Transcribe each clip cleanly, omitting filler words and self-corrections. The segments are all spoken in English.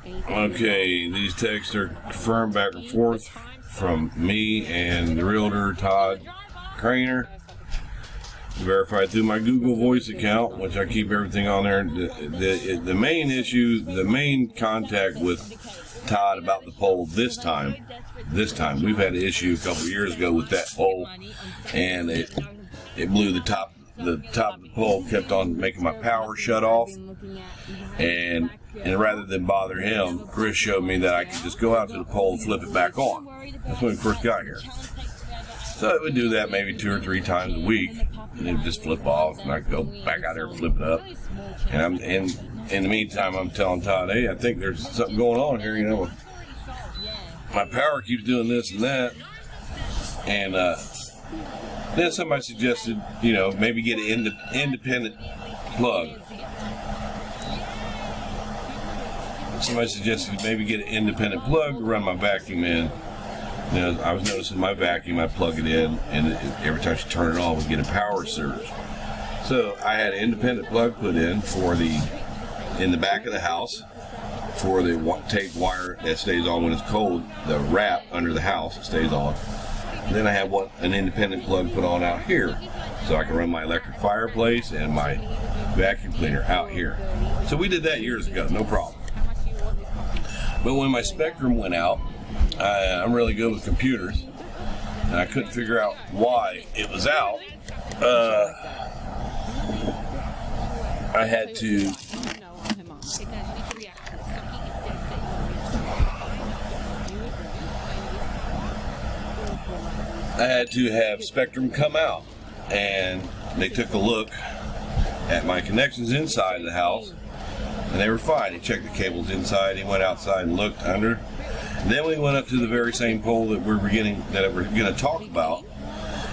Okay, these texts are confirmed back and forth from me and the realtor, Todd Craner. Verified through my Google Voice account, which I keep everything on there. The main issue, the main contact with Todd about the pole this time, we've had an issue a couple years ago with that pole, and it blew the top of the pole, kept on making my power shut off, and rather than bother him, Chris showed me that I could just go out to the pole and flip it back on. That's when we first got here. So I would do that maybe 2 or 3 times a week, and it would just flip off, and I'd go back out there and flip it up. And in the meantime, I'm telling Todd, hey, I think there's something going on here, you know. My power keeps doing this and that. And then somebody suggested, you know, maybe get an independent plug. Somebody suggested maybe get an independent plug to run my vacuum in. You know, I was noticing my vacuum, I plug it in, and every time she turn it on, we get a power surge. So I had an independent plug put in in the back of the house for the tape wire that stays on when it's cold, the wrap under the house stays on. And then I have an independent plug put on out here, so I can run my electric fireplace and my vacuum cleaner out here. So we did that years ago, no problem. But when my Spectrum went out, I'm really good with computers, and I couldn't figure out why it was out. I had to have Spectrum come out, and they took a look at my connections inside the house, and they were fine. He checked the cables inside. He went outside and looked under. Then we went up to the very same pole that we're going to talk about.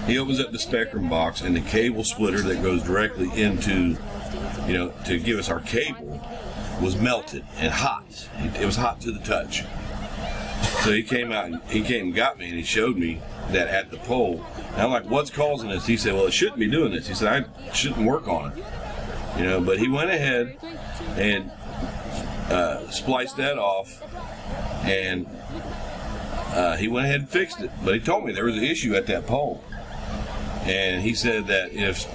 He opens up the Spectrum box, and the cable splitter that goes directly into, you know, to give us our cable was melted and hot. It was hot to the touch. So he came out, and he came and got me, and he showed me that at the pole. And I'm like, what's causing this? He said, well, it shouldn't be doing this. He said, I shouldn't work on it. You know, but he went ahead and spliced that off, and he went ahead and fixed it. But he told me there was an issue at that pole, and he said that if,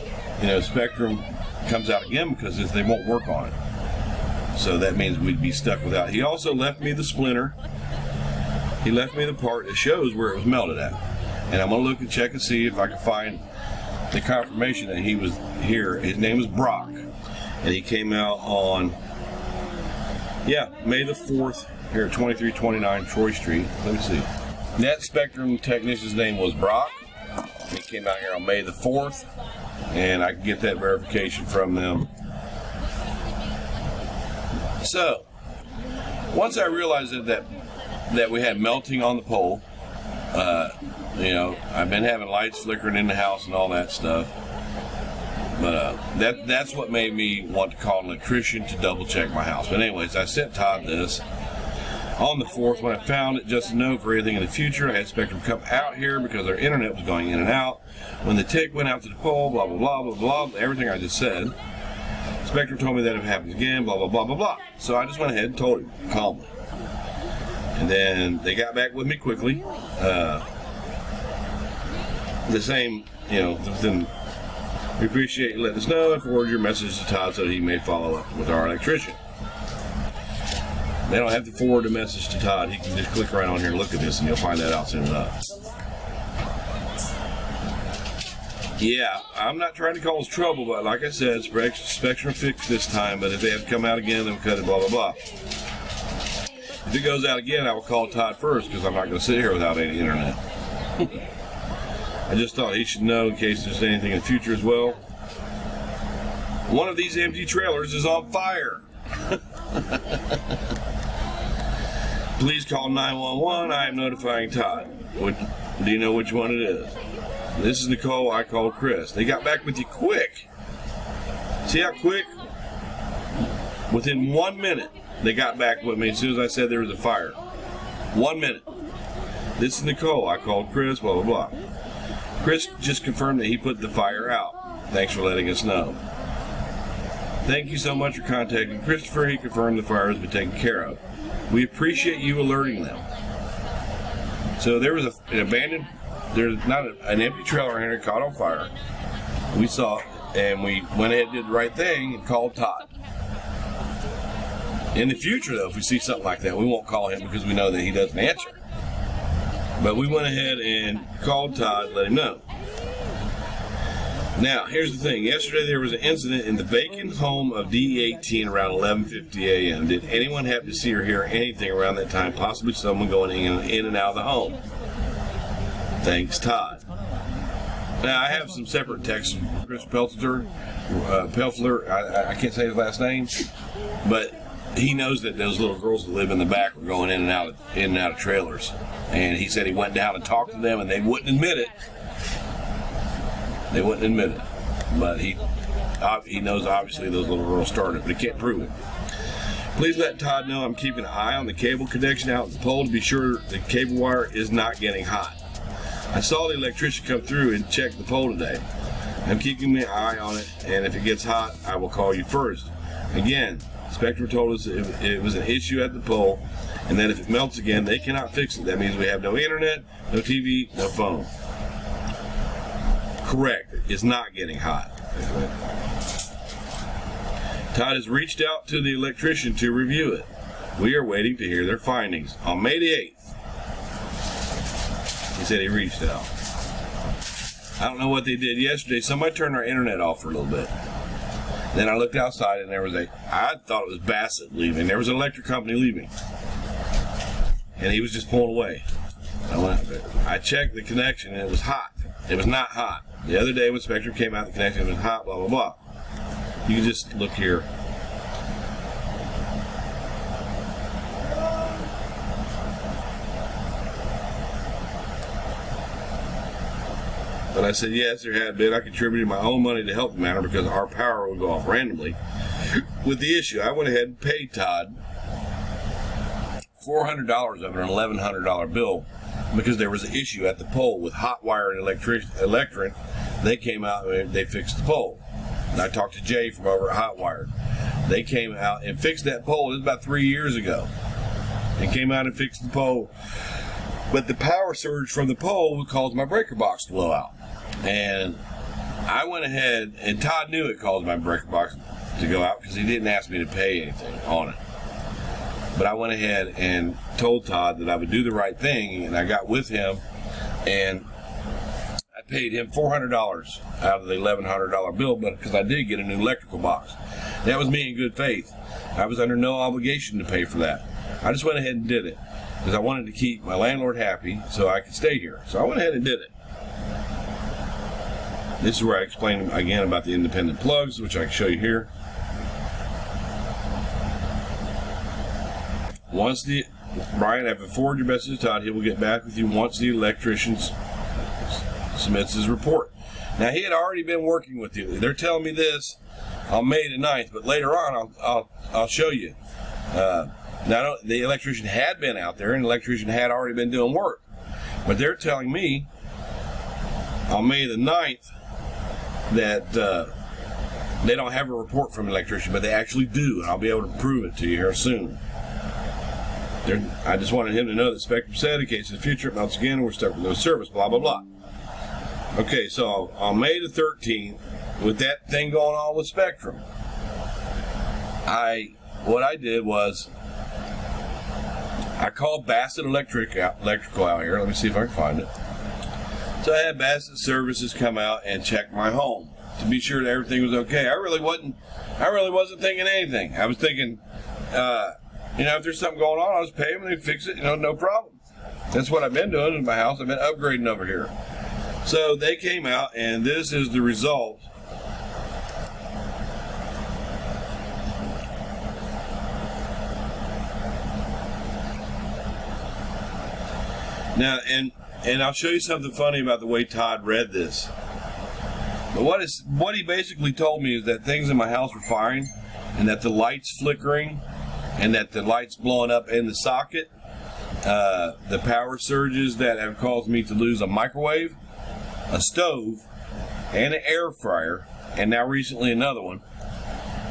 you know, Spectrum comes out again, because they won't work on it, so that means we'd be stuck without. He also left me the splinter. He left me the part that shows where it was melted at, and I'm gonna look and check and see if I can find the confirmation that he was here. His name is Brock, and he came out on May the 4th here at 2329 Troy Street. Let me see. That Spectrum technician's name was Brock. He came out here on May the 4th, and I can get that verification from them. So, once I realized that we had melting on the pole, you know, I've been having lights flickering in the house and all that stuff. But that's what made me want to call an electrician to double check my house. But anyways, I sent Todd this on the 4th when I found it, just to know for anything in the future. I had Spectrum come out here because our internet was going in and out. When the tick went out to the pole, blah, blah, blah, blah, blah, everything I just said. Spectrum told me that if it happens again, blah, blah, blah, blah, blah. So I just went ahead and told him calmly. And then they got back with me quickly. The same, you know, then we appreciate you letting us know and forward your message to Todd so that he may follow up with our electrician. They don't have to forward the message to Todd. He can just click right on here and look at this, and you'll find that out soon enough. Yeah, I'm not trying to cause trouble, but like I said, Spectrum fixed this time, but if they have to come out again, they'll cut it, blah, blah, blah. If it goes out again, I will call Todd first, because I'm not going to sit here without any internet. I just thought he should know in case there's anything in the future as well. One of these empty trailers is on fire. Please call 911. I am notifying Todd. Do you know which one it is? This is Nicole. I called Chris. They got back with you quick. See how quick? Within 1 minute, they got back with me as soon as I said there was a fire. 1 minute. This is Nicole. I called Chris, blah, blah, blah. Chris just confirmed that he put the fire out. Thanks for letting us know. Thank you so much for contacting Christopher. He confirmed the fire has been taken care of. We appreciate you alerting them. So there was an abandoned, there's not an empty trailer here that caught on fire. We saw it, and we went ahead and did the right thing and called Todd. In the future, though, if we see something like that, we won't call him because we know that he doesn't answer. But we went ahead and called Todd, let him know. Now, here's the thing. Yesterday there was an incident in the vacant home of D18 around 11:50 a.m. Did anyone happen to see or hear anything around that time? Possibly someone going in and out of the home. Thanks, Todd. Now, I have some separate texts from Chris Peltler. I can't say his last name, but he knows that those little girls that live in the back were going in and out of trailers. And he said he went down and talked to them, and they wouldn't admit it. They wouldn't admit it, but he knows obviously those little girls started, but he can't prove it. Please let Todd know I'm keeping an eye on the cable connection out the pole to be sure the cable wire is not getting hot. I saw the electrician come through and check the pole today. I'm keeping an eye on it, and if it gets hot, I will call you first. Again, Spectrum told us it was an issue at the pole, and that if it melts again, they cannot fix it. That means we have no internet, no TV, no phone. Correct. It's not getting hot. Todd has reached out to the electrician to review it. We are waiting to hear their findings. On May the 8th, he said he reached out. I don't know what they did yesterday. Somebody turned our internet off for a little bit. Then I looked outside and there was I thought it was Bassett leaving. There was an electric company leaving. And he was just pulling away. I checked the connection and it was hot. It was not hot. The other day when Spectrum came out, the connection was hot, blah, blah, blah. You can just look here. But I said, yes, there had been. I contributed my own money to help the matter because our power would go off randomly. With the issue, I went ahead and paid Todd $400 of an $1,100 bill because there was an issue at the pole with hot wire and electric. They came out and they fixed the pole. And I talked to Jay from over at Hot Wired. They came out and fixed that pole. It was about 3 years ago. They came out and fixed the pole. But the power surge from the pole caused my breaker box to blow out. And I went ahead, and Todd knew it caused my breaker box to go out because he didn't ask me to pay anything on it. But I went ahead and told Todd that I would do the right thing, and I got with him, and I paid him $400 out of the $1,100 bill, but because I did get a new electrical box. That was me in good faith. I was under no obligation to pay for that. I just went ahead and did it because I wanted to keep my landlord happy so I could stay here. So I went ahead and did it. This is where I explain again about the independent plugs, which I can show you here. Brian, if I forward your message to Todd, he will get back with you once the electrician submits his report. Now, he had already been working with you. They're telling me this on May the 9th, but later on I'll show you. Now, the electrician had been out there, and the electrician had already been doing work. But they're telling me on May the 9th that they don't have a report from an electrician, but they actually do, and I'll be able to prove it to you here soon. I just wanted him to know that Spectrum said in case in the future it melts again, we're stuck with no service, blah, blah, blah. Okay, so on May the 13th, with that thing going on with Spectrum, what I did was I called Bassett Electrical out here. Let me see if I can find it. So I had Bassett Services come out and check my home to be sure that everything was okay. I really wasn't thinking anything. I was thinking, if there's something going on, I'll just pay them and they fix it, no problem. That's what I've been doing in my house. I've been upgrading over here. So they came out, and this is the result. Now, and I'll show you something funny about the way Todd read this. But what he basically told me is that things in my house were fine, and that the light's flickering, and that the light's blowing up in the socket, the power surges that have caused me to lose a microwave, a stove, and an air fryer, and now recently another one.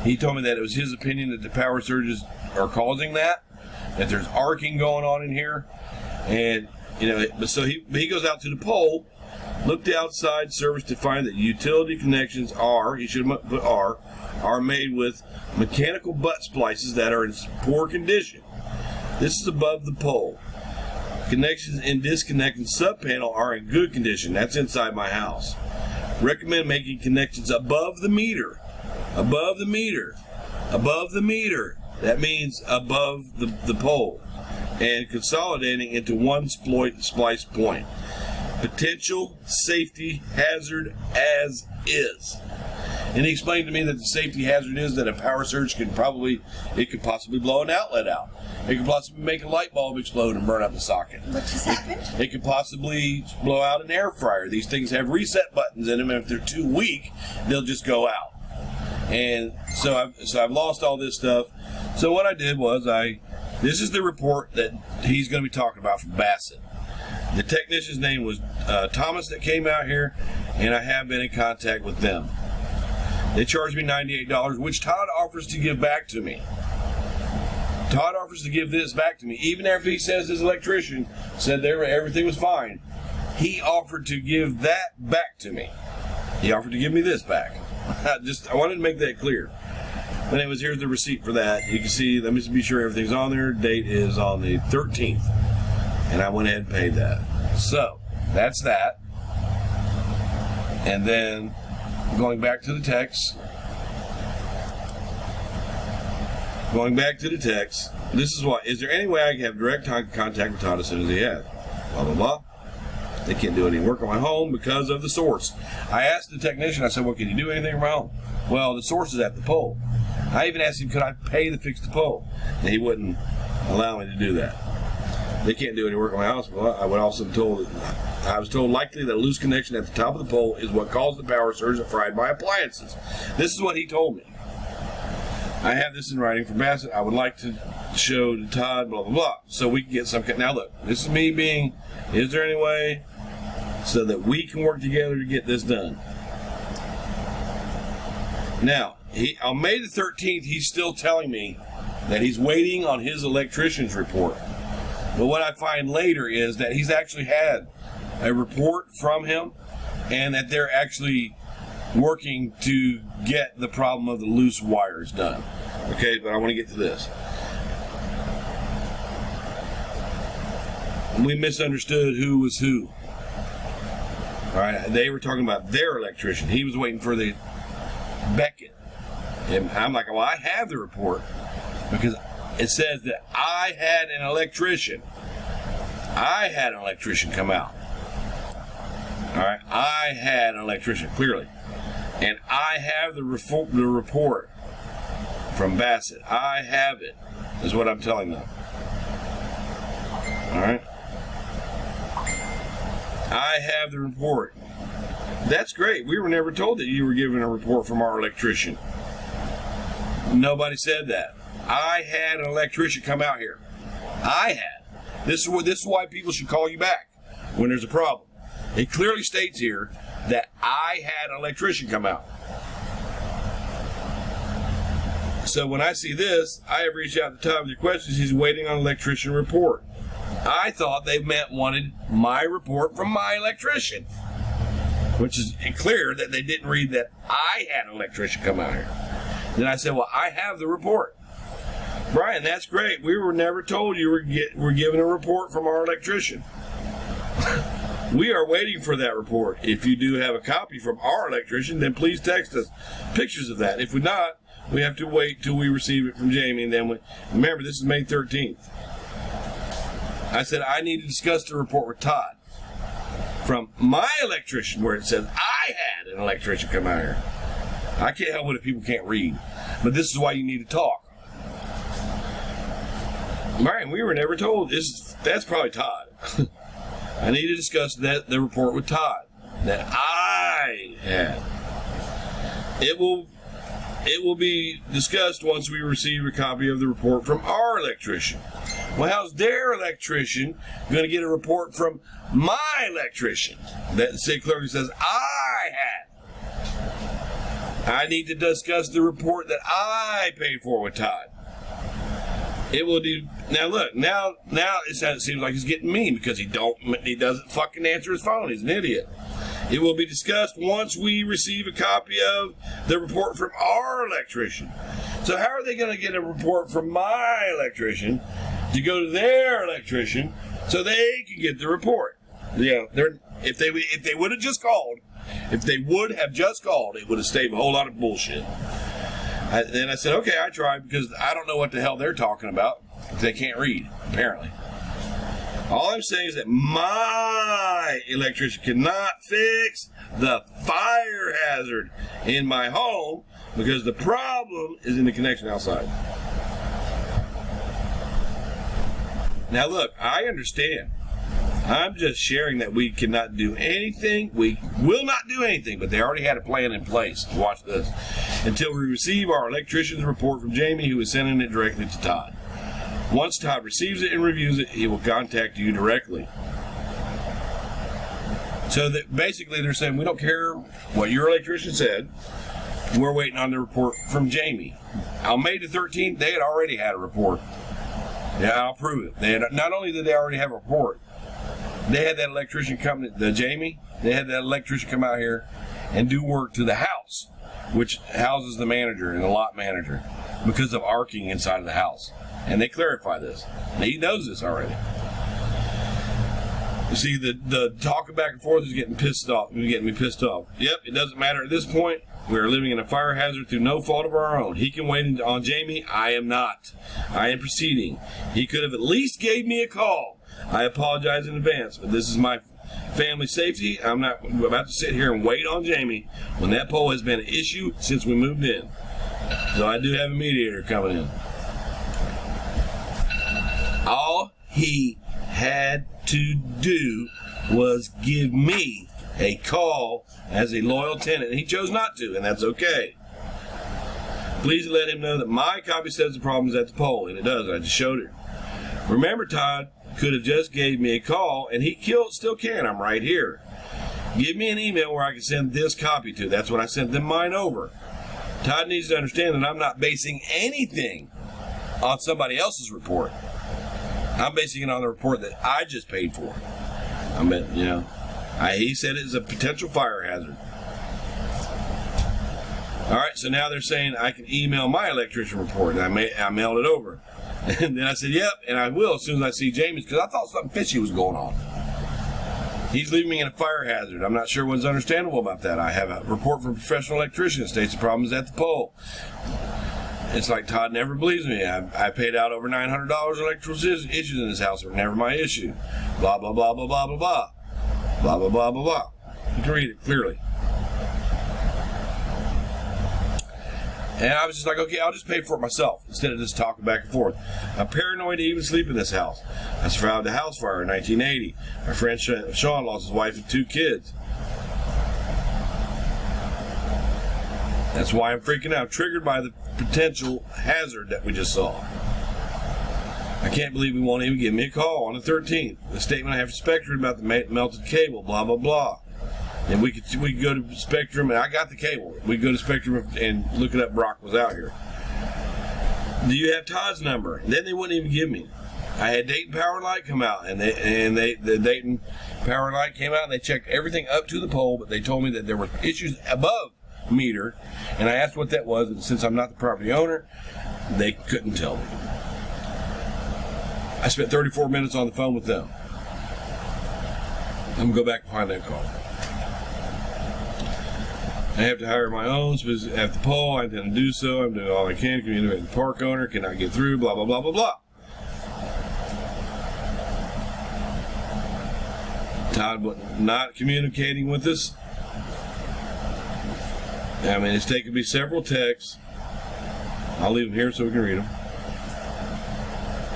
He told me that it was his opinion that the power surges are causing that, that there's arcing going on in here. And, you know, so he goes out to the pole, looked outside service to find that utility connections are, he should have put are made with mechanical butt splices that are in poor condition. This is above the pole. Connections in disconnect and sub-panel are in good condition. That's inside my house. Recommend making connections above the meter. Above the meter. Above the meter. That means above the pole. And consolidating into one splice point. Potential safety hazard as is. And he explained to me that the safety hazard is that a power surge could possibly blow an outlet out. It could possibly make a light bulb explode and burn up the socket. What just happened? It could possibly blow out an air fryer. These things have reset buttons in them, and if they're too weak, they'll just go out. And so I've lost all this stuff. So what I did was this is the report that he's going to be talking about from Bassett. The technician's name was Thomas that came out here, and I have been in contact with them. They charged me $98, which Todd offers to give back to me. Todd offers to give this back to me, even after he says his electrician said everything was fine. He offered to give that back to me. He offered to give me this back. I wanted to make that clear. But anyways, here's the receipt for that. You can see, let me be sure everything's on there. Date is on the 13th. And I went ahead and paid that. So, that's that. And then, going back to the text. This is what. Is there any way I can have direct contact with Todd as soon as he has? Blah, blah, blah. They can't do any work on my home because of the source. I asked the technician, I said, well, can you do anything on my home? Well, the source is at the pole. I even asked him, could I pay to fix the pole? And he wouldn't allow me to do that. They can't do any work on my house. Well, I was told likely that a loose connection at the top of the pole is what caused the power surge that fried my appliances. This is what he told me. I have this in writing from Bassett. I would like to show to Todd, blah, blah, blah. So we can get some. Now look, this is me being, is there any way so that we can work together to get this done? Now, on May the 13th, he's still telling me that he's waiting on his electrician's report. But what I find later is that he's actually had a report from him and that they're actually working to get the problem of the loose wires done. Okay, but I want to get to this. We misunderstood who was who. All right, they were talking about their electrician. He was waiting for the Beckett. And I'm like, well, I have the report because it says that I had an electrician. I had an electrician come out. All right, I had an electrician, clearly. And I have the report from Bassett. I have it, is what I'm telling them. All right? I have the report. That's great. We were never told that you were given a report from our electrician. Nobody said that. I had an electrician come out here. I had. This is why people should call you back when there's a problem. It clearly states here that I had an electrician come out. So when I see this, I have reached out to Todd with your questions. He's waiting on an electrician report. I thought they wanted my report from my electrician, which is clear that they didn't read that I had an electrician come out here. Then I said, well, I have the report. Bryan, that's great. We were never told you were given a report from our electrician. We are waiting for that report. If you do have a copy from our electrician, then please text us pictures of that. If we not, we have to wait till we receive it from Jamie. And then remember, this is May 13th. I said I need to discuss the report with Todd from my electrician, where it says I had an electrician come out here. I can't help it if people can't read, but this is why you need to talk. Bryan, we were never told this. That's probably Todd. I need to discuss the report with Todd that I had. It will be discussed once we receive a copy of the report from our electrician. Well, how's their electrician going to get a report from my electrician that clearly says I had? I need to discuss the report that I paid for with Todd. It will do. Now look, now it seems like he's getting mean because he doesn't fucking answer his phone. He's an idiot. It will be discussed once we receive a copy of the report from our electrician. So how are they going to get a report from my electrician to go to their electrician so they can get the report? Yeah, if they would have just called, it would have saved a whole lot of bullshit. Then I said, okay, I tried because I don't know what the hell they're talking about. They can't read, apparently. All I'm saying is that my electrician cannot fix the fire hazard in my home because the problem is in the connection outside. Now look, I understand. I'm just sharing that we cannot do anything. We will not do anything, but they already had a plan in place. Watch this. Until we receive our electrician's report from Jamie, who is sending it directly to Todd. Once Todd receives it and reviews it, he will contact you directly. So that basically they're saying, we don't care what your electrician said. We're waiting on the report from Jamie. On May the 13th, they had already had a report. Yeah, I'll prove it. Not only did they already have a report, they had that electrician come, Jamie, they had that electrician come out here and do work to the house, which houses the manager and the lot manager, because of arcing inside of the house. And they clarify this. He knows this already. You see, the talking back and forth is getting me pissed off. Yep, it doesn't matter at this point. We are living in a fire hazard through no fault of our own. He can wait on Jamie. I am not. I am proceeding. He could have at least gave me a call. I apologize in advance, but this is my family safety. I'm not about to sit here and wait on Jamie when that pole has been an issue since we moved in. So I do have a mediator coming in. All he had to do was give me a call as a loyal tenant. He chose not to, and that's okay. Please let him know that my copy says the problem is at the pole, and it does. I just showed it. Remember, Todd could have just gave me a call, and he still can. I'm right here. Give me an email where I can send this copy to. That's when I sent them mine over. Todd needs to understand that I'm not basing anything on somebody else's report. I'm basing it on the report that I just paid for. He said it's a potential fire hazard. All right, so now they're saying I can email my electrician report, and I mailed it over. And then I said, yep, and I will as soon as I see Jamie's, because I thought something fishy was going on. He's leaving me in a fire hazard. I'm not sure what's understandable about that. I have a report from a professional electrician that states the problem is at the pole. It's like Todd never believes me. I paid out over $900 electrical issues in this house. It was never my issue. Blah, blah, blah, blah, blah, blah, blah. Blah, blah, blah, blah, blah. You can read it clearly. And I was just like, okay, I'll just pay for it myself instead of just talking back and forth. I'm paranoid to even sleep in this house. I survived a house fire in 1980. My friend Sean lost his wife and 2 kids. That's why I'm freaking out, triggered by the potential hazard that we just saw. I can't believe he won't even give me a call on the 13th. The statement I have to Spectrum about the melted cable, blah, blah, blah. And we could go to Spectrum, and I got the cable. We go to Spectrum and look it up. Brock was out here. Do you have Todd's number? And then they wouldn't even give me. I had Dayton Power and Light come out, and the Dayton Power and Light came out, and they checked everything up to the pole, but they told me that there were issues above meter, and I asked what that was, and since I'm not the property owner, they couldn't tell me. I spent 34 minutes on the phone with them. I'm going to go back and find that call. I have to hire my own at the pole. I intend to do so. I'm doing all I can. Communicate with the park owner. Cannot get through. Blah, blah, blah, blah, blah. Todd not communicating with us. I mean, it's taken me several texts. I'll leave them here so we can read them.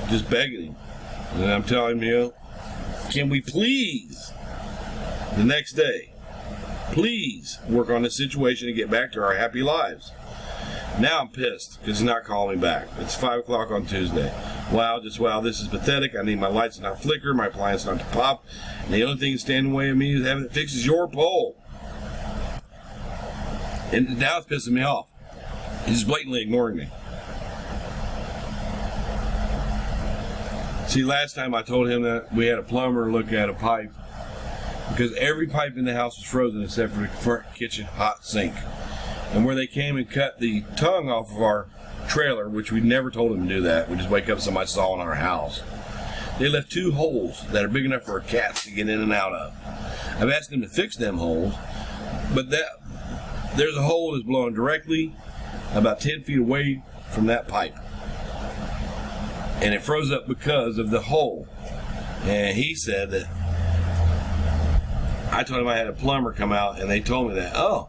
Just begging him. And then I'm telling him, can we please, the next day, please work on this situation and get back to our happy lives. Now I'm pissed because he's not calling me back. It's 5 o'clock on Tuesday. Wow, this is pathetic. I need my lights to not flicker, my appliance not to pop. And the only thing that's standing in the way of me is having it fixed is your pole. And now it's pissing me off. He's just blatantly ignoring me. See, last time I told him that we had a plumber look at a pipe because every pipe in the house was frozen except for the front kitchen hot sink. And where they came and cut the tongue off of our trailer, which we never told them to do that, we just wake up somebody saw in our house. They left 2 holes that are big enough for a cat to get in and out of. I've asked them to fix them holes, but there's a hole that's blowing directly about 10 feet away from that pipe. And it froze up because of the hole. And he said that, I told him I had a plumber come out, and they told me that, oh,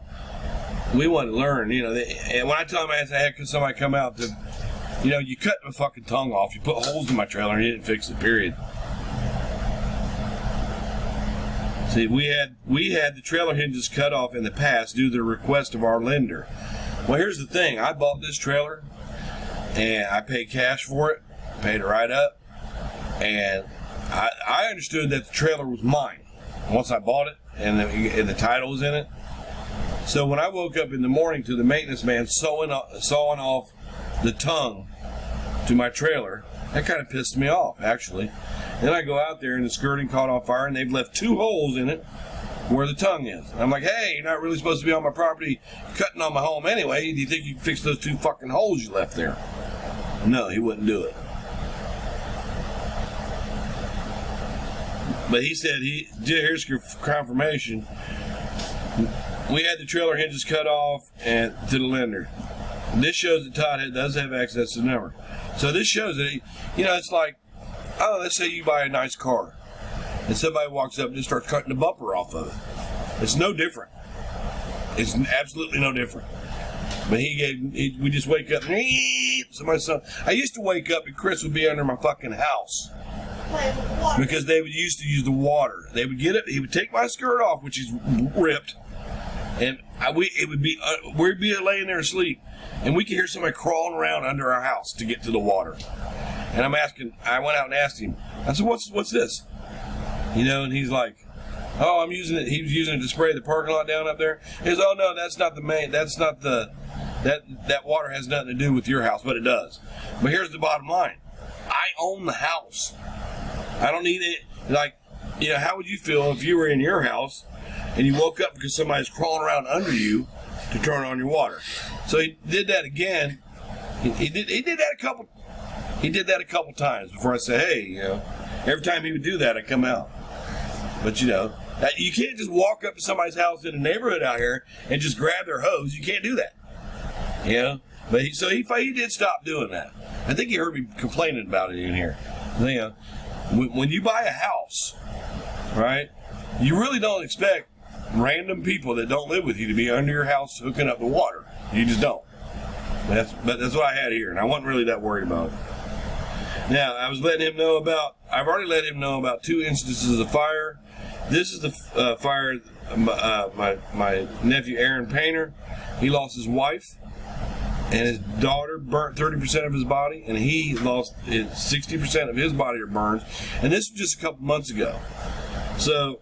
we want to learn, and when I told him I had somebody come out to, you cut my fucking tongue off, you put holes in my trailer, and you didn't fix it, period. See, we had the trailer hinges cut off in the past due to the request of our lender. Well, here's the thing. I bought this trailer, and I paid cash for it, paid it right up, and I understood that the trailer was mine once I bought it, and the title was in it. So when I woke up in the morning to the maintenance man sawing off the tongue to my trailer, that kind of pissed me off, actually. Then I go out there and the skirting caught on fire, and they've left 2 holes in it where the tongue is. And I'm like, hey, you're not really supposed to be on my property cutting on my home anyway. Do you think you can fix those 2 fucking holes you left there? No, he wouldn't do it. But he said, here's your confirmation. We had the trailer hinges cut off and to the lender. This shows that Todd does have access to the number. So this shows that, it's like, let's say you buy a nice car, and somebody walks up and just starts cutting the bumper off of it. It's no different. It's absolutely no different. But we just wake up and somebody's son. I used to wake up and Chris would be under my fucking house because they would used to use the water. They would get it. He would take my skirt off, which is ripped, and we'd be laying there asleep, and we could hear somebody crawling around under our house to get to the water. And I went out and asked him. I said, "What's this?" And he's like, "Oh, I'm using it." He was using it to spray the parking lot down up there. He says, "Oh no, that's not the main. That's not the. That water has nothing to do with your house, but it does." But here's the bottom line: I own the house. I don't need it. Like, how would you feel if you were in your house and you woke up because somebody's crawling around under you to turn on your water? So he did that again. He did that a couple times before I said, hey, every time he would do that, I'd come out. But, you can't just walk up to somebody's house in the neighborhood out here and just grab their hose. You can't do that. But he did stop doing that. I think he heard me complaining about it in here. When you buy a house, right, you really don't expect random people that don't live with you to be under your house hooking up the water. You just don't. But that's what I had here, and I wasn't really that worried about it. Now, I've already let him know about 2 instances of fire. This is the fire, my nephew Aaron Painter, he lost his wife, and his daughter burnt 30% of his body, and he lost 60% of his body are burned. And this was just a couple months ago. So,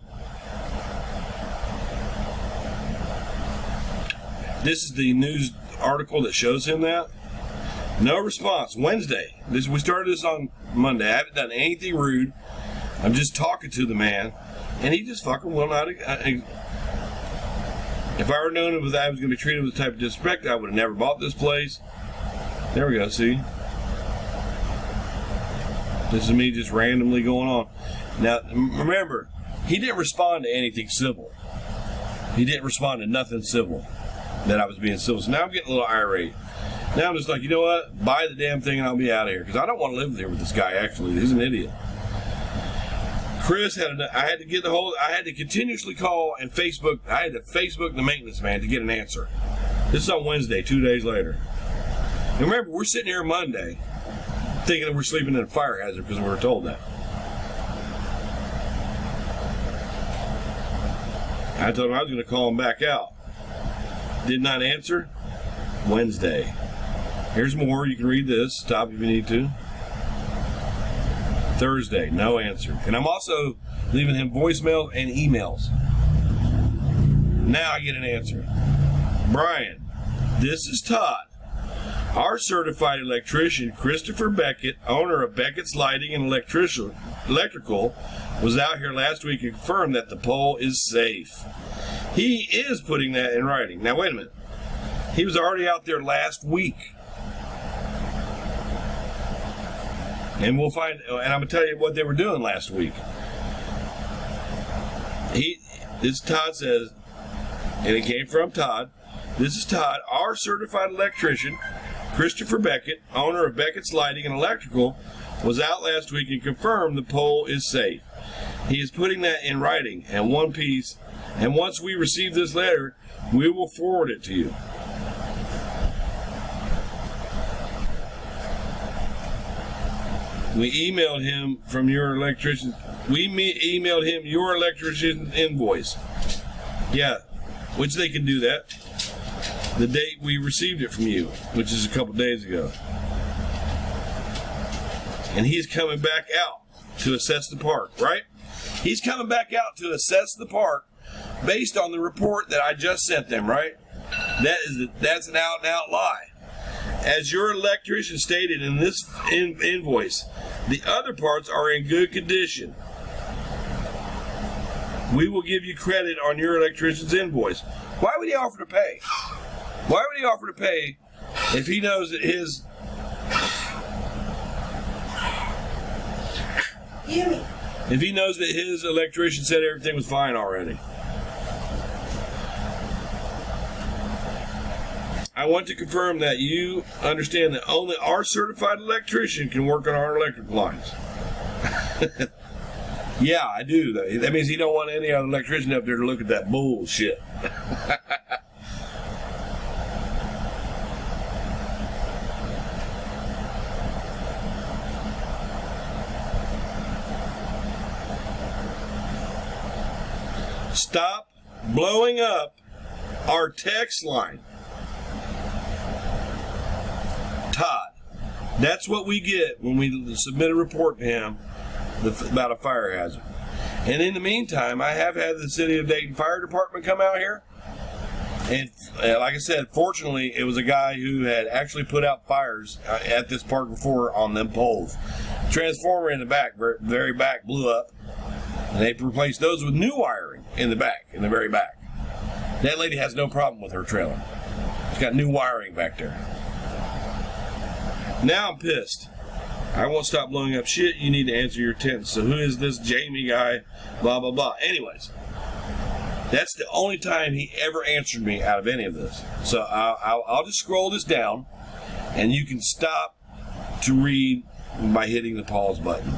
this is the news article that shows him that. No response. Wednesday. We started this on Monday. I haven't done anything rude. I'm just talking to the man, and he just fucking will not. If I were known that I was going to be treated with the type of disrespect, I would have never bought this place. There we go. See, this is me just randomly going on. Now, remember, he didn't respond to anything civil. He didn't respond to nothing civil that I was being civil. So now I'm getting a little irate. Now I'm just like, you know what? Buy the damn thing and I'll be out of here. Because I don't want to live here with this guy, actually. He's an idiot. Chris I had to continuously call and Facebook. I had to Facebook the maintenance man to get an answer. This is on Wednesday, 2 days later. And remember, we're sitting here Monday thinking that we're sleeping in a fire hazard because we were told that. I told him I was going to call him back out. Did not answer. Wednesday. Here's more. You can read this. Stop if you need to. Thursday. No answer. And I'm also leaving him voicemails and emails. Now I get an answer. Brian, this is Todd. Our certified electrician, Christopher Beckett, owner of Beckett's Lighting and Electrical, was out here last week and confirmed that the pole is safe. He is putting that in writing. Now, wait a minute. He was already out there last week. And we'll find, and I'm going to tell you what they were doing last week. This Todd says, and it came from Todd. This is Todd, our certified electrician, Christopher Beckett, owner of Beckett's Lighting and Electrical, was out last week and confirmed the pole is safe. He is putting that in writing and one piece, and once we receive this letter, we will forward it to you. We emailed him from your electrician. Emailed him your electrician's invoice. Yeah, which they can do that. The date we received it from you, which is a couple days ago. And he's coming back out to assess the park, right? He's coming back out to assess the park based on the report that I just sent them, right? That's an out-and-out lie. As your electrician stated in this invoice, the other parts are in good condition. We will give you credit on your electrician's invoice. Why would he offer to pay? Why would he offer to pay if he knows that his... If he knows that his electrician said everything was fine already? I want to confirm that you understand that only our certified electrician can work on our electric lines. Yeah, I do. That means he don't want any other electrician up there to look at that bullshit. Stop blowing up our text line. Todd, that's what we get when we submit a report to him about a fire hazard. And in the meantime, I have had the City of Dayton Fire Department come out here. And like I said, fortunately, it was a guy who had actually put out fires at this park before on them poles. Transformer in the back, very back, blew up. And they replaced those with new wiring in the back, in the very back. That lady has no problem with her trailer. She's got new wiring back there. Now I'm pissed. I won't stop blowing up shit. You need to answer your tents. So who is this Jamie guy? Blah, blah, blah. Anyways, that's the only time he ever answered me out of any of this. So I'll just scroll this down, and you can stop to read by hitting the pause button.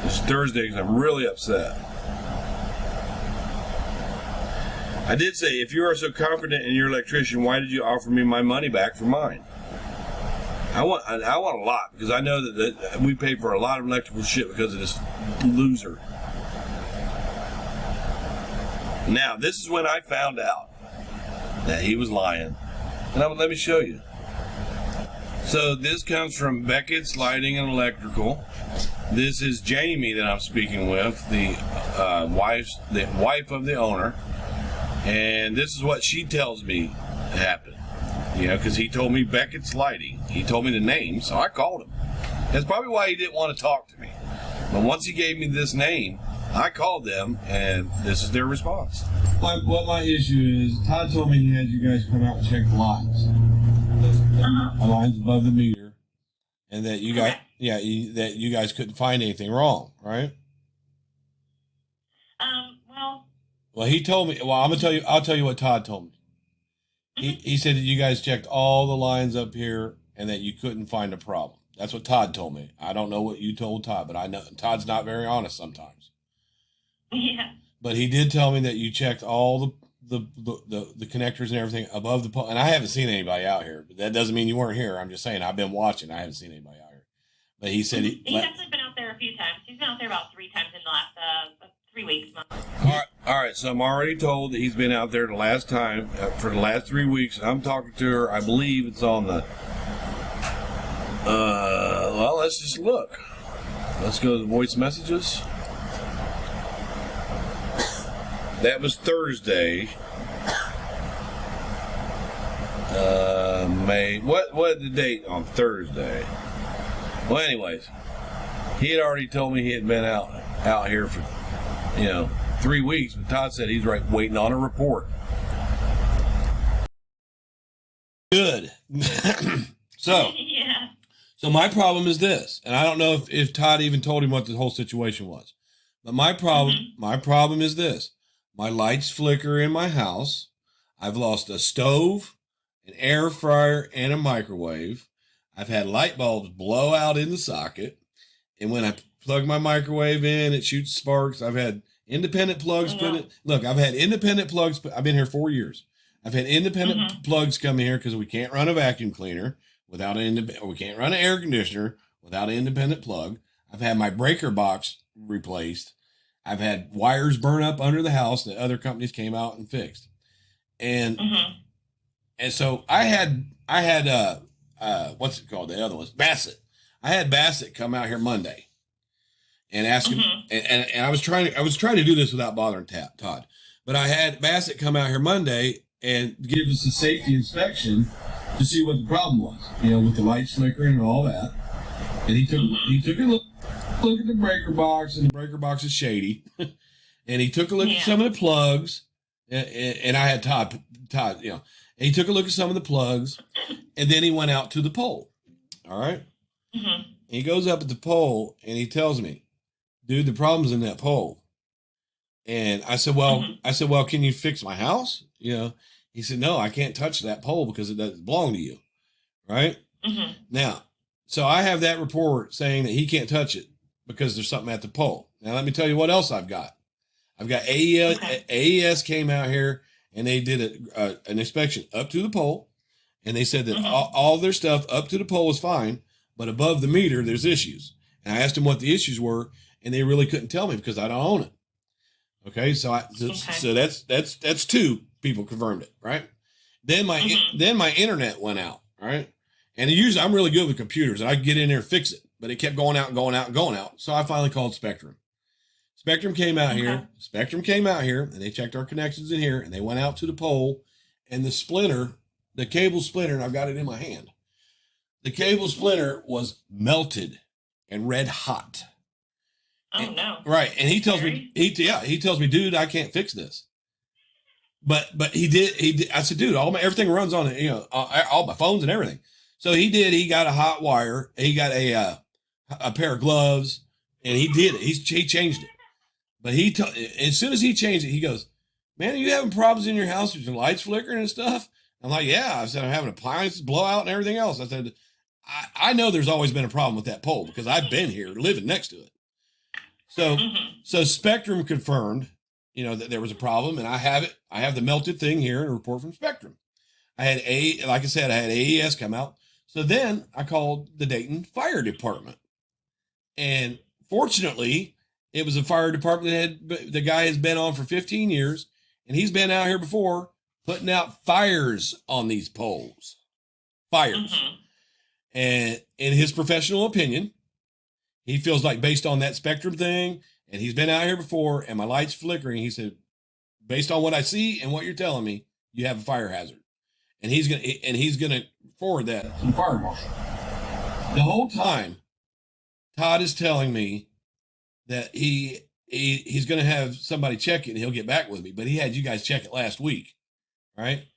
It's Thursday because I'm really upset. I did say, if you are so confident in your electrician, why did you offer me my money back for mine? I want a lot, because I know that we paid for a lot of electrical shit because of this loser. Now, this is when I found out that he was lying. And let me show you. So this comes from Beckett's Lighting and Electrical. This is Jamie that I'm speaking with, the wife of the owner. And this is what she tells me happened. You know, because he told me Beckett's Lighting. He told me the name, so I called him. That's probably why he didn't want to talk to me. But once he gave me this name, I called them, and this is their response. What my issue is, Todd told me he had you guys come out and check the lines. The lines above the meter. And that you guys, that you guys couldn't find anything wrong, right? Well, he told me. Well, I'll tell you what Todd told me. He said that you guys checked all the lines up here and that you couldn't find a problem. That's what Todd told me. I don't know what you told Todd, but I know Todd's not very honest sometimes. Yeah. But he did tell me that you checked all the connectors and everything above the pole. And I haven't seen anybody out here. But that doesn't mean you weren't here. I'm just saying I've been watching. I haven't seen anybody out here. But he said he's actually been out there a few times. He's been out there about 3 times in the last 3 weeks, Mom. All right. So I'm already told that he's been out there the last time for the last 3 weeks. And I'm talking to her. I believe it's on the. Well, let's just look. Let's go to the voice messages. That was Thursday. May. What the date on Thursday? Well, anyways, he had already told me he had been out here for 3 weeks, but Todd said he's waiting on a report. Good. So Yeah. So my problem is this, and I don't know if Todd even told him what the whole situation was, but my problem is this. My lights flicker in my house. I've lost a stove, an air fryer, and a microwave. I've had light bulbs blow out in the socket. And when I plug my microwave in, it shoots sparks. I've had independent plugs put in. Look, I've had independent plugs. I've been here 4 years. I've had independent plugs come in here because we can't run a vacuum cleaner without we can't run an air conditioner without an independent plug. I've had my breaker box replaced. I've had wires burn up under the house that other companies came out and fixed. And so I had what's it called? The other one's Bassett. I had Bassett come out here Monday and ask him, and I was trying to do this without bothering Todd, but I had Bassett come out here Monday and give us a safety inspection to see what the problem was, with the lights flickering and all that. And he took a look at the breaker box, and the breaker box is shady. And he took a look at some of the plugs, and I had Todd, and he took a look at some of the plugs, and then he went out to the pole. All right. And he goes up at the pole, and he tells me, "Dude, the problem's in that pole." And I said, "Well, can you fix my house?" He said, "No, I can't touch that pole because it doesn't belong to you." Right. Now, so I have that report saying that he can't touch it because there's something at the pole. Now, let me tell you what else I've got. I've got AES. AES came out here and they did an inspection up to the pole, and they said that all their stuff up to the pole is fine, but above the meter there's issues. And I asked them what the issues were, and they really couldn't tell me because I don't own it. Okay, so that's two people confirmed it, right? Then my internet went out, right? And usually I'm really good with computers, and I could get in there and fix it, but it kept going out and going out and going out. So I finally called Spectrum. Spectrum came out here. And they checked our connections in here, and they went out to the pole, and the cable splinter, and I've got it in my hand. The cable splinter was melted and red hot. Oh, no. Right. And he tells me, "Dude, I can't fix this." But he did. I said, "Dude, everything runs on it, all my phones and everything." So he did. He got a hot wire. He got a pair of gloves, and he did it. He changed it. But as soon as he changed it, he goes, "Man, are you having problems in your house with your lights flickering and stuff?" I'm like, "Yeah." I said, "I'm having appliances blow out and everything else." I said, I know there's always been a problem with that pole because I've been here living next to it. So Spectrum confirmed, that there was a problem, and I have it. I have the melted thing here in a report from Spectrum. Like I said, I had AES come out. So then I called the Dayton Fire Department, and fortunately, it was a fire department the guy has been on for 15 years, and he's been out here before putting out fires on these poles. Fires. And in his professional opinion, he feels like based on that Spectrum thing, and he's been out here before, and my light's flickering, he said, based on what I see and what you're telling me, you have a fire hazard. And he's gonna forward that to the fire marshal. The whole time, Todd is telling me that he's gonna have somebody check it and he'll get back with me, but he had you guys check it last week, right?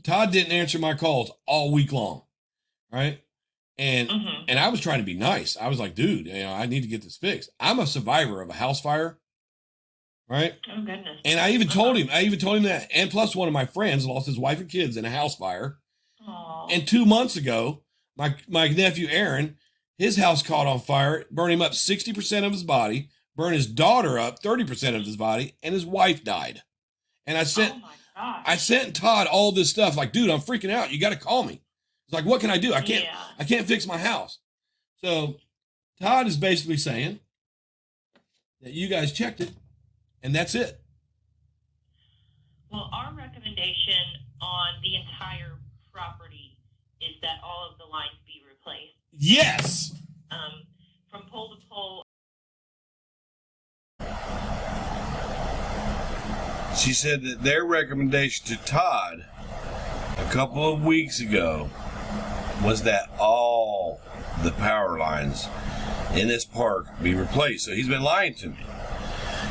Todd didn't answer my calls all week long, right? And I was trying to be nice. I was like, "Dude, I need to get this fixed. I'm a survivor of a house fire." Right? Oh, goodness. And I even told him that. And plus, one of my friends lost his wife and kids in a house fire. Aww. And 2 months ago, my nephew Aaron, his house caught on fire, burned him up 60% of his body, burned his daughter up 30% of his body, and his wife died. And I sent Todd all this stuff. Like, "Dude, I'm freaking out. You got to call me." It's like, "What can I do? I can't fix my house." So Todd is basically saying that you guys checked it and that's it. Well, our recommendation on the entire property is that all of the lines be replaced. Yes. From pole to pole. She said that their recommendation to Todd a couple of weeks ago was that all the power lines in this park be replaced. So he's been lying to me.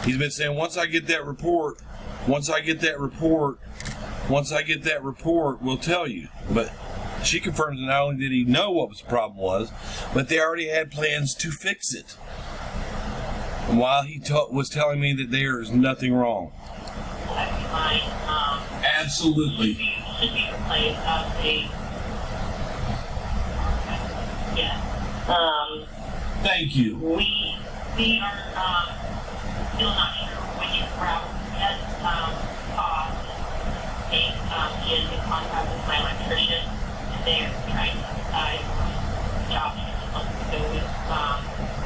He's been saying, once I get that report, we'll tell you. But she confirms that not only did he know what the problem was, but they already had plans to fix it. While he was telling me that there is nothing wrong. Absolutely. Should be replaced as yes. Thank you. We are still not sure which route yet. Todd thinks he is in contact with my electrician, and they are trying to decide which option he wants to go with,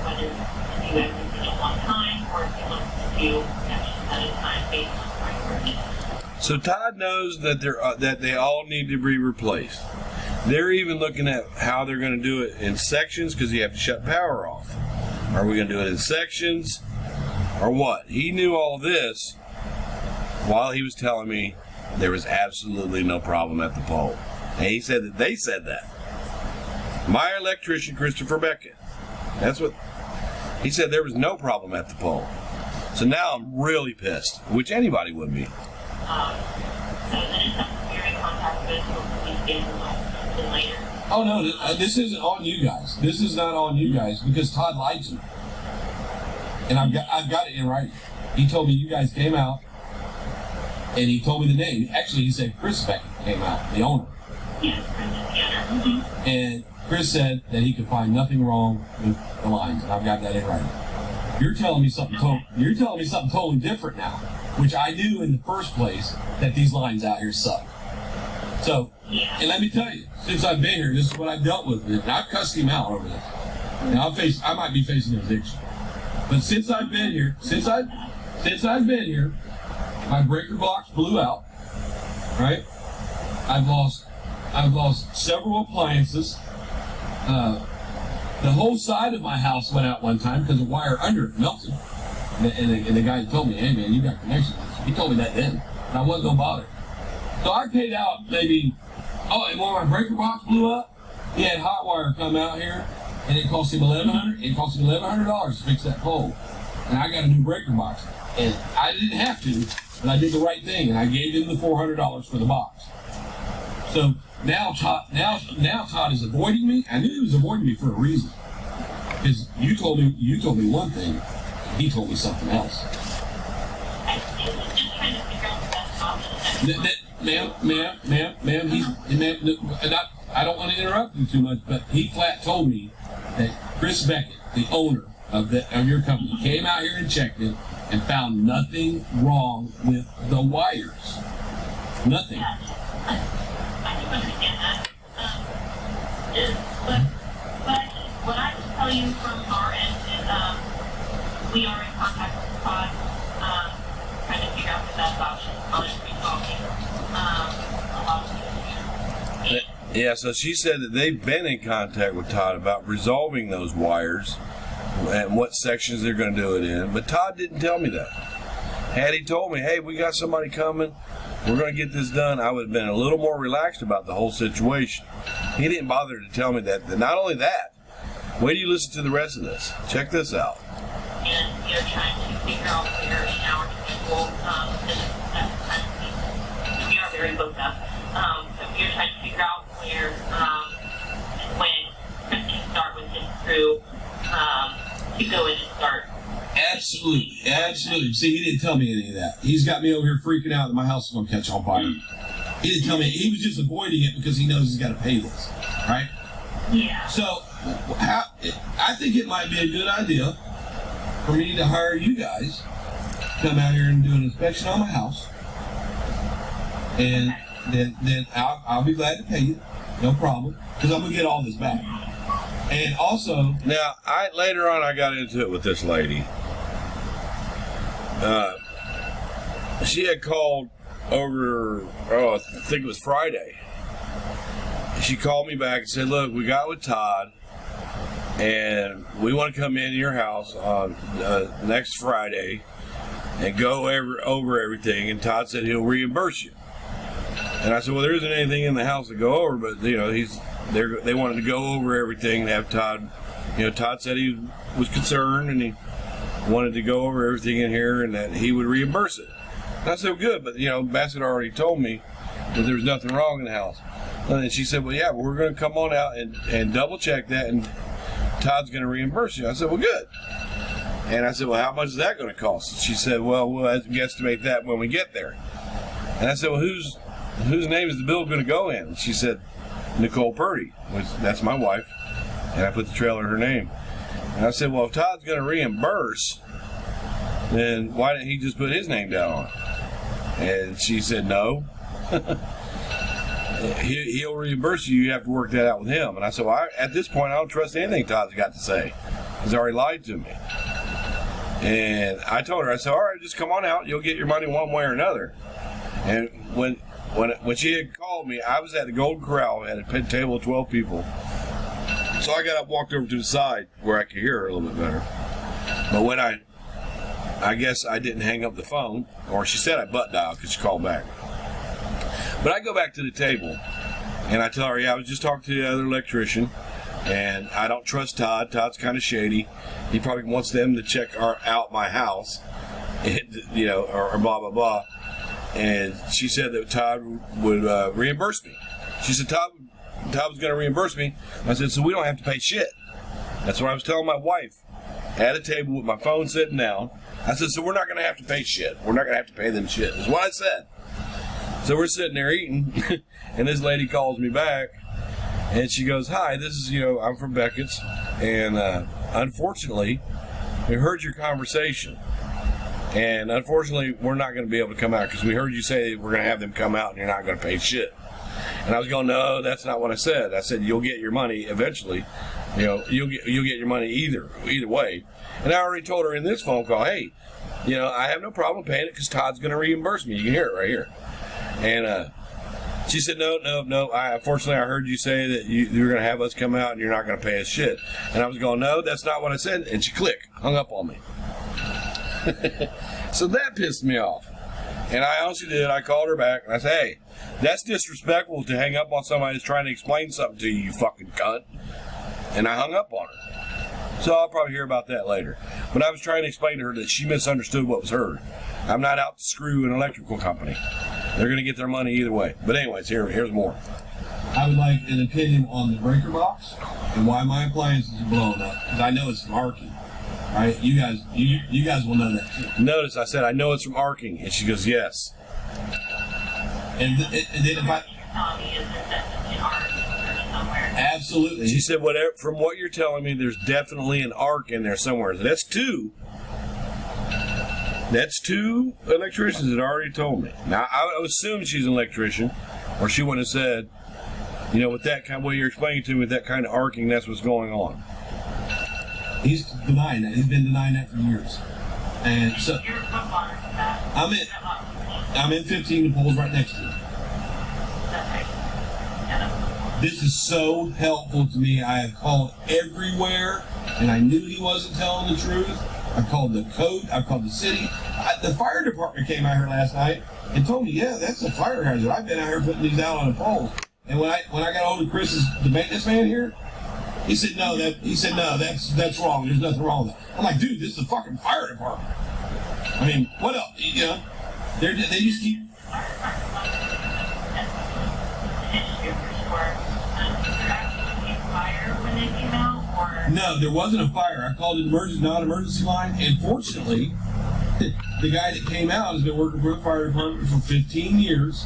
whether to do everything at one time or if he wants to do sections at a time based on priority. So Todd knows that that they all need to be replaced. They're even looking at how they're going to do it in sections because you have to shut power off. Are we going to do it in sections or what? He knew all this while he was telling me there was absolutely no problem at the pole. And he said that they said that. My electrician, Christopher Beckett. That's what he said. There was no problem at the pole. So now I'm really pissed, which anybody would be. So then it's something we're in contact with, hopefully get results later. Oh no, this isn't on you guys. This is not on you guys because Todd lied to me, and I've got it in writing. He told me you guys came out, and he told me the name. Actually, he said Chris Beckett came out, the owner. Yes, Chris is the owner. Mm-hmm. And Chris said that he could find nothing wrong with the lines, and I've got that in writing. You're telling me something. You're telling me something totally different now, which I knew in the first place that these lines out here suck. So, and let me tell you, since I've been here, this is what I've dealt with, and I've cussed him out over this. Now I might be facing eviction, but since I've been here, my breaker box blew out. Right? I've lost several appliances. The whole side of my house went out one time because the wire under it melted. And the guy told me, hey man, you got connections. He told me that then, and I wasn't gonna bother. So I paid out maybe, and when my breaker box blew up, he had hot wire come out here, and it cost him $1,100. It cost him $1,100 to fix that pole, and I got a new breaker box. And I didn't have to, but I did the right thing, and I gave him the $400 for the box. So now Todd is avoiding me. I knew he was avoiding me for a reason, because you told me one thing, he told me something else. I was just trying to figure out the best option. I don't want to interrupt you too much, but he flat told me that Chris Beckett, the owner of your company, came out here and checked it and found nothing wrong with the wires. Nothing. Yeah, I do understand that. But what I can tell you from our end is we are in contact with Todd, trying to figure out the best option on resolving a lot of the issues. Yeah, so she said that they've been in contact with Todd about resolving those wires and what sections they're going to do it in. But Todd didn't tell me that. Had he told me, hey, we got somebody coming, we're going to get this done, I would have been a little more relaxed about the whole situation. He didn't bother to tell me that. Not only that, wait till you listen to the rest of this. Check this out. And we are trying to figure out where in our schedule, we are very booked up. So we are trying to figure out where, when Chris can start with his crew, to go in and start. Absolutely. See, he didn't tell me any of that. He's got me over here freaking out that my house is going to catch on fire. He didn't tell me. He was just avoiding it because he knows he's got to pay this, right? Yeah. So, I think it might be a good idea for me to hire you guys to come out here and do an inspection on my house, and then I'll be glad to pay you, no problem, because I'm gonna get all this back. And also, now later on I got into it with this lady. she had called over, I think it was Friday. She called me back and said, look, we got with Todd, and we want to come into your house on next Friday and go over everything, and Todd said he'll reimburse you. And I said, well, there isn't anything in the house to go over, but, they wanted to go over everything and have Todd, Todd said he was concerned and he wanted to go over everything in here and that he would reimburse it. And I said, good, but, Bassett already told me that there was nothing wrong in the house. And then she said, well, yeah, we're going to come on out and double check that, and Todd's going to reimburse you. I said, well, good. And I said, well, how much is that going to cost? She said, well, we'll guesstimate that when we get there. And I said, well, whose name is the bill going to go in? And she said, Nicole Purdy, which that's my wife. And I put the trailer in her name. And I said, well, if Todd's going to reimburse, then why didn't he just put his name down on it? And she said, no. He'll reimburse you. You have to work that out with him. And I said, well, at this point, I don't trust anything Todd's got to say. He's already lied to me. And I told her, I said, all right, just come on out. You'll get your money one way or another. And when she had called me, I was at the Golden Corral at a table of 12 people. So I got up, walked over to the side where I could hear her a little bit better. But when I guess I didn't hang up the phone, or she said I butt dialed because she called back. But I go back to the table, and I tell her, yeah, I was just talking to the other electrician, and I don't trust Todd. Todd's kind of shady. He probably wants them to check out my house, or blah, blah, blah. And she said that Todd would reimburse me. She said Todd was going to reimburse me. I said, so we don't have to pay shit. That's what I was telling my wife at a table with my phone sitting down. I said, so we're not going to have to pay shit. We're not going to have to pay them shit. That's what I said. So we're sitting there eating, and this lady calls me back, and she goes, hi, this is, I'm from Beckett's, and unfortunately, we heard your conversation, and unfortunately, we're not going to be able to come out because we heard you say we're going to have them come out and you're not going to pay shit. And I was going, no, that's not what I said. I said, you'll get your money eventually. You'll get your money either way. And I already told her in this phone call, hey, I have no problem paying it because Todd's going to reimburse me. You can hear it right here. And she said, no. Unfortunately, I heard you say that you're going to have us come out and you're not going to pay us shit. And I was going, no, that's not what I said. And she hung up on me. So that pissed me off. And I honestly did. I called her back and I said, hey, that's disrespectful to hang up on somebody that's trying to explain something to you, you fucking cunt. And I hung up on her. So I'll probably hear about that later. But I was trying to explain to her that she misunderstood what was heard. I'm not out to screw an electrical company. They're going to get their money either way. But anyways, here's more. I would like an opinion on the breaker box and why my appliance is blowing up. Because I know it's from arcing. Right? You guys will know that too. Notice I said, I know it's from arcing. And she goes, yes. And then if I... Absolutely. She said, from what you're telling me, there's definitely an arc in there somewhere. That's two. That's two electricians that already told me. Now, I assume she's an electrician, or she wouldn't have said, with that kind of way you're explaining to me, with that kind of arcing, that's what's going on. He's denying that. He's been denying that for years. And so, I'm in 15, the pole's right next to him. This is so helpful to me. I have called everywhere, and I knew he wasn't telling the truth. I've called the code. I've called the city. The fire department came out here last night and told me, yeah, that's a fire hazard. I've been out here putting these out on the poles. And when I got hold of the maintenance man here, he said, no, that's wrong. There's nothing wrong with that. I'm like, dude, this is the fucking fire department. I mean, what else? They just keep... No, there wasn't a fire. I called an non-emergency line, and fortunately, the guy that came out has been working for the fire department for 15 years,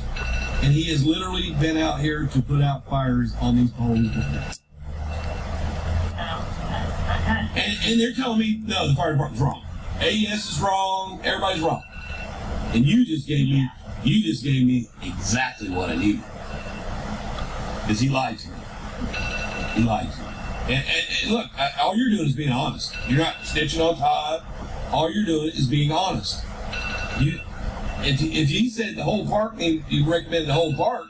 and he has literally been out here to put out fires on these poles before. And they're telling me, no, the fire department's wrong. AES is wrong. Everybody's wrong. And you just gave me exactly what I needed. Because he lied to me. He lied to me. And look, all you're doing is being honest. You're not snitching on Todd. All you're doing is being honest. if he said the whole park, you recommended the whole park,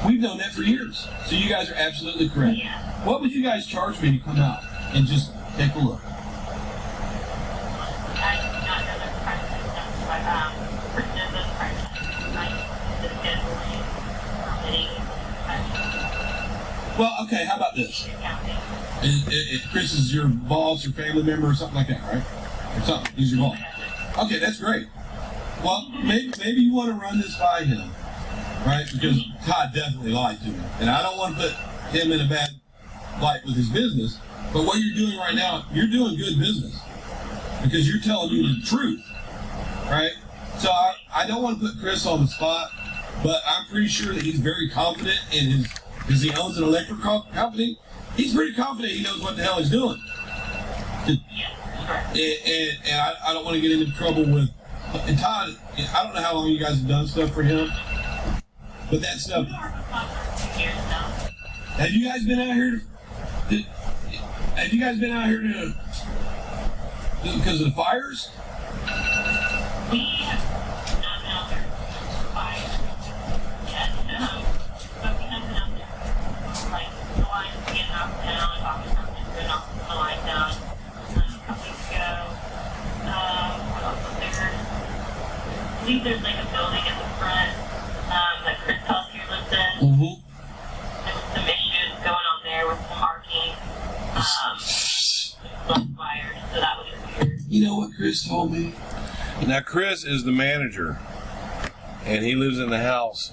we've known that for years. So you guys are absolutely correct. Yeah. What would you guys charge me to come out and just take a look? I do not know the prices, but purchase those prices, like the scheduling, permitting, Well, okay, how about this? discounting. If Chris is your boss or family member or something like that, right? Or something, he's your boss. Okay, that's great. Well, maybe you want to run this by him, right? Because Todd definitely lied to me. And I don't want to put him in a bad light with his business, but what you're doing right now, you're doing good business. Because you're telling me the truth, right? So I don't want to put Chris on the spot, but I'm pretty sure that he's very confident in his, because he owns an electric company, he's pretty confident he knows what the hell he's doing. And I don't want to get into trouble with, and Todd, I don't know how long you guys have done stuff for him, but that stuff, have you guys been out here to because of the fires? We have not been out there for fires yet, but we have been out there, like, the lines getting knocked down, office companies been knocking the line down. A couple weeks ago, what else was there? I believe there's like a building at the front, that Chris Peltier lives in. Mm-hmm. There was some issues going on there with some arcing, fires, so that was weird. You know what Chris told me? Now, Chris is the manager, and he lives in the house.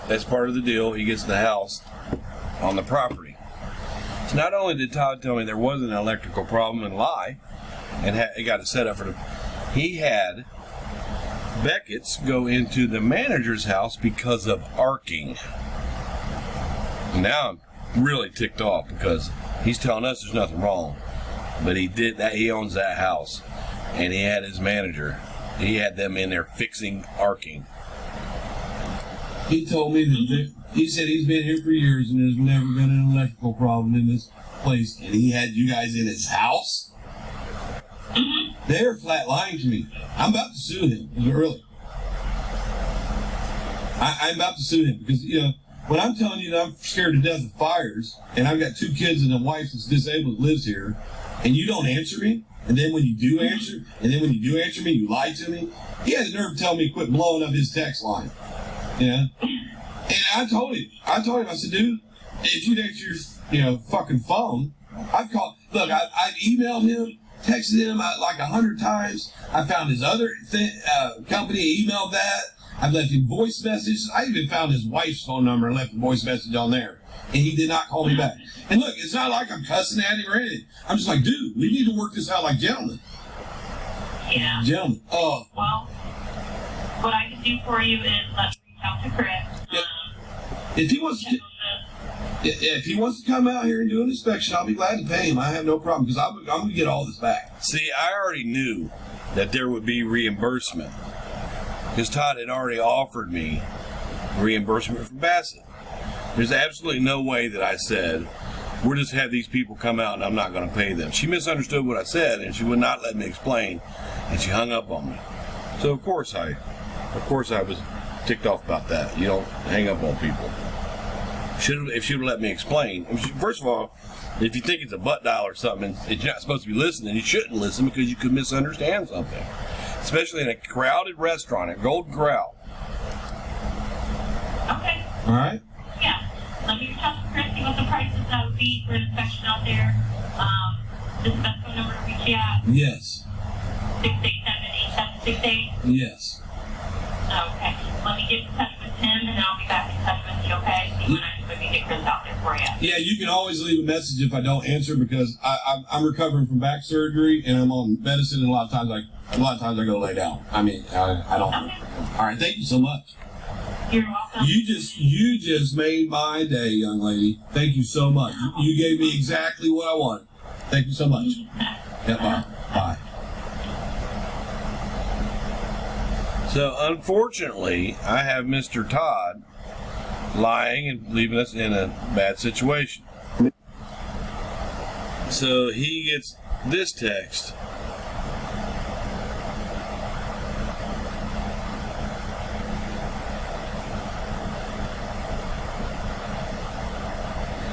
That's part of the deal. He gets the house on the property. So not only did Todd tell me there was an electrical problem and lie, and he got it set up for the... He had Beckett's go into the manager's house because of arcing. Now I'm really ticked off because he's telling us there's nothing wrong. But he did that. He owns that house, and he had his manager. He had them in there fixing arcing. He told me that he said he's been here for years and there's never been an electrical problem in this place. And he had you guys in his house? They're flat lying to me. I'm about to sue him. Really. I'm about to sue him because, you know, when I'm telling you that I'm scared to death of fires and I've got 2 kids and a wife that's disabled that lives here, and you don't answer me, and then when you do answer me, you lie to me. He had the nerve to tell me to quit blowing up his text line. Yeah. And I told him, I said, dude, if you'd answer your, fucking phone, I've called, look, I've emailed him, texted him like 100 times. I found his other company, emailed that. I've left him voice messages. I even found his wife's phone number and left a voice message on there. And he did not call me back. And look, it's not like I'm cussing at him or anything. I'm just like, dude, we need to work this out like gentlemen. Yeah. Gentlemen. Well, what I can do for you is let me reach out to Chris. If he wants to come out here and do an inspection, I'll be glad to pay him. I have no problem because I'm going to get all this back. See, I already knew that there would be reimbursement because Todd had already offered me reimbursement from Bassett. There's absolutely no way that I said, we'll just have these people come out and I'm not going to pay them. She misunderstood what I said and she would not let me explain, and she hung up on me. So of course I was ticked off about that. You don't hang up on people. If she would let me explain. First of all, if you think it's a butt dial or something and you're not supposed to be listening, you shouldn't listen because you could misunderstand something. Especially in a crowded restaurant at Golden Corral. Okay. All right? Yeah. Let me reach out to Chris, see what the prices that would be for an inspection out there. This is the best phone number to reach you at? Yes. 687-8768? Yes. Okay. Let me get in touch with him and I'll be back in touch with you, okay? See when I can maybe get Chris out there for you. Yeah, you can always leave a message if I don't answer because I'm recovering from back surgery and I'm on medicine, and a lot of times I go lay down. I mean, I don't. Okay. All right, thank you so much. You're welcome. You just made my day, young lady. Thank you so much. You gave me exactly what I wanted. Thank you so much. Yeah, bye. Bye. So unfortunately, I have Mr. Todd lying and leaving us in a bad situation. So he gets this text.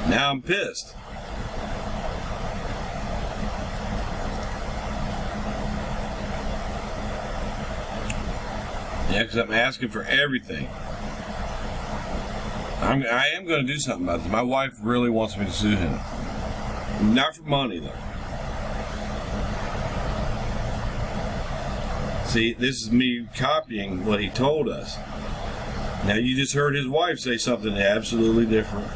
Now I'm pissed. Yeah, because I'm asking for everything. I am going to do something about this. My wife really wants me to sue him. Not for money, though. See, this is me copying what he told us. Now, you just heard his wife say something absolutely different.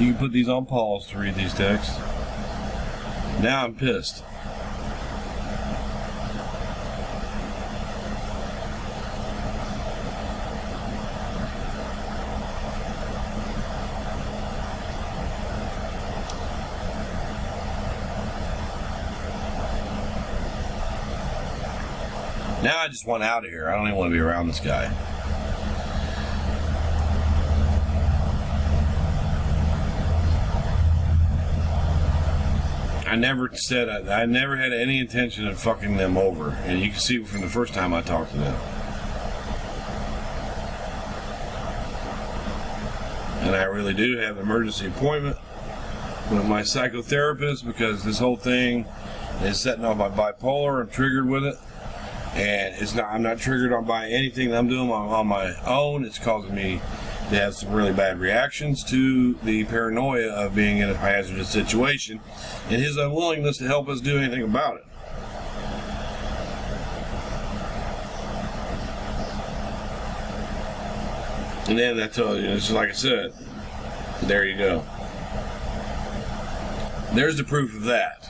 You can put these on pause to read these texts. Now I'm pissed. Now I just want out of here. I don't even want to be around this guy. I never had any intention of fucking them over. And you can see from the first time I talked to them. And I really do have an emergency appointment with my psychotherapist because this whole thing is setting off my bipolar. I'm triggered with it. And I'm not triggered by anything that I'm doing on my own. It's causing me to have some really bad reactions to the paranoia of being in a hazardous situation and his unwillingness to help us do anything about it. And then I told you, it's like I said, there you go. There's the proof of that.